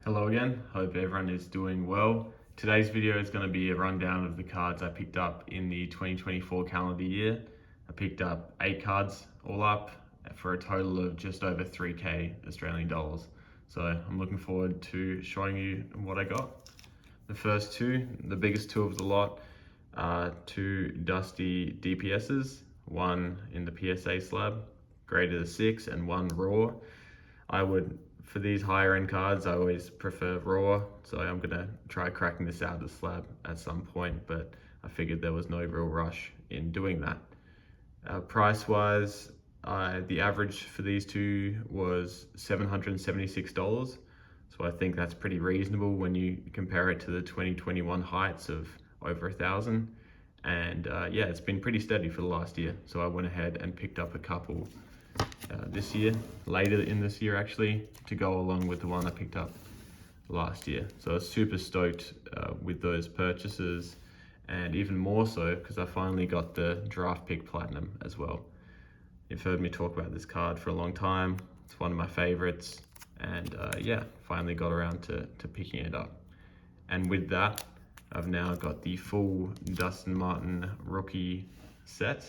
Hello again, hope everyone is doing well. Today's video is going to be a rundown of the cards I picked up in the 2024 calendar year. I picked up 8 cards all up for a total of just over 3k Australian dollars. So I'm looking forward to showing you what I got. The first two, the biggest two of the lot, are 2 dusty DPSs, one in the PSA slab, graded a 6, and one raw. For these higher end cards, I always prefer raw, so I'm gonna try cracking this out of the slab at some point, but I figured there was no real rush in doing that. Price wise, the average for these two was $776, so I think that's pretty reasonable when you compare it to the 2021 heights of over 1,000. And yeah, it's been pretty steady for the last year, so I went ahead and picked up a couple this year, later in this year actually, to go along with the one I picked up last year. So I was super stoked with those purchases, and even more so because I finally got the draft pick platinum as well. You've heard me talk about this card for a long time. It's one of my favorites, and yeah, finally got around to picking it up. And with that, I've now got the full Dustin Martin rookie set.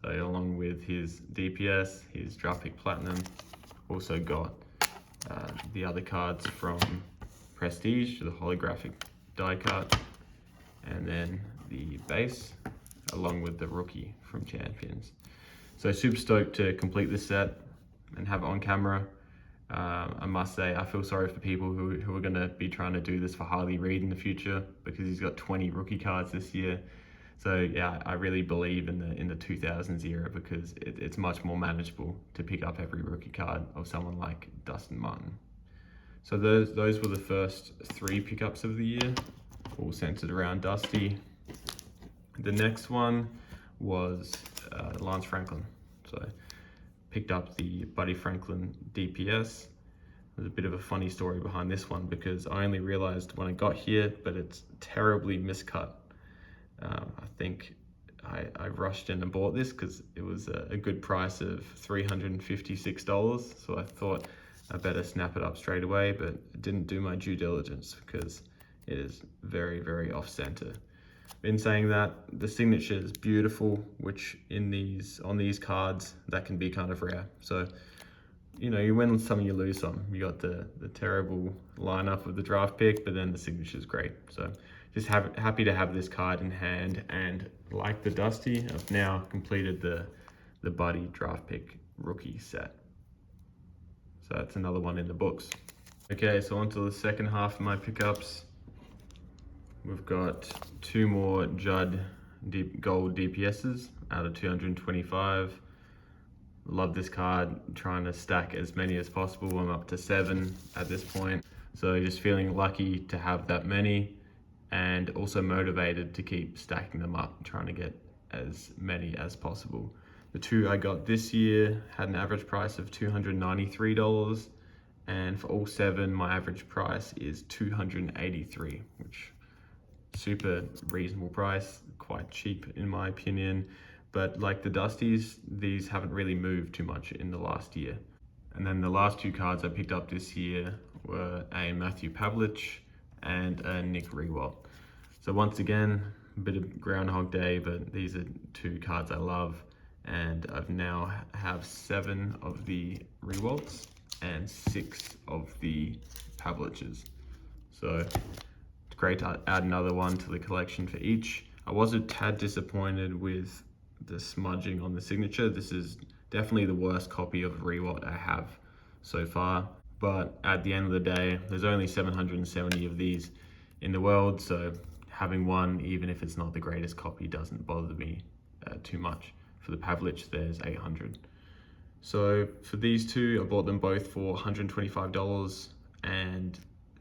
So along with his DPS, his draft pick platinum, also got the other cards from Prestige, the holographic die cut, and then the base, along with the rookie from Champions. So super stoked to complete this set and have it on camera. I must say, I feel sorry for people who are gonna be trying to do this for Harley Reid in the future, because he's got 20 rookie cards this year. So yeah, I really believe in the 2000s era, because it's much more manageable to pick up every rookie card of someone like Dustin Martin. So those were the first 3 pickups of the year, all centered around Dusty. The next one was Lance Franklin. So picked up the Buddy Franklin DPS. There's a bit of a funny story behind this one, because I only realized when I got here, but it's terribly miscut. I think I rushed in and bought this because it was a good price of $356. So I thought I better snap it up straight away, but I didn't do my due diligence because it is very, very off center. In saying that, the signature is beautiful, which on these cards, that can be kind of rare. So, you know, you win some, you lose some. You got the terrible lineup of the draft pick, but then the signature is great. So just happy to have this card in hand, and like the Dusty, I've now completed the Buddy draft pick rookie set. So that's another one in the books. Okay, so on to the second half of my pickups. We've got 2 more Judd gold DPSs out of 225. Love this card, trying to stack as many as possible. I'm up to 7 at this point. So just feeling lucky to have that many, and also motivated to keep stacking them up, trying to get as many as possible. The 2 I got this year had an average price of $293, and for all 7, my average price is $283, which super reasonable price, quite cheap in my opinion. But like the Dusties, these haven't really moved too much in the last year. And then the last 2 cards I picked up this year were a Matthew Pavlich and a Nick Rewalt. So once again, a bit of Groundhog Day, but these are 2 cards I love, and I've now have 7 of the Rewalts and 6 of the Pavliches. So it's great to add another one to the collection for each. I was a tad disappointed with the smudging on the signature. This is definitely the worst copy of Rewalt I have so far. But at the end of the day, there's only 770 of these in the world, so having one, even if it's not the greatest copy, doesn't bother me too much. For the Pavlich, there's 800. So for these 2, I bought them both for $125, and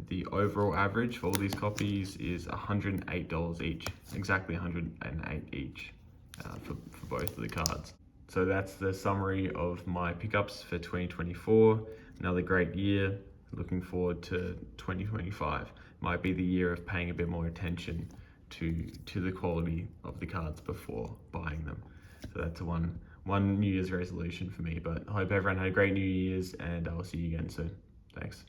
the overall average for all these copies is $108 each, exactly 108 each for both of the cards. So that's the summary of my pickups for 2024. Another great year. Looking forward to 2025. Might be the year of paying a bit more attention to the quality of the cards before buying them. So that's one New Year's resolution for me. But I hope everyone had a great New Year's, and I'll see you again soon. Thanks.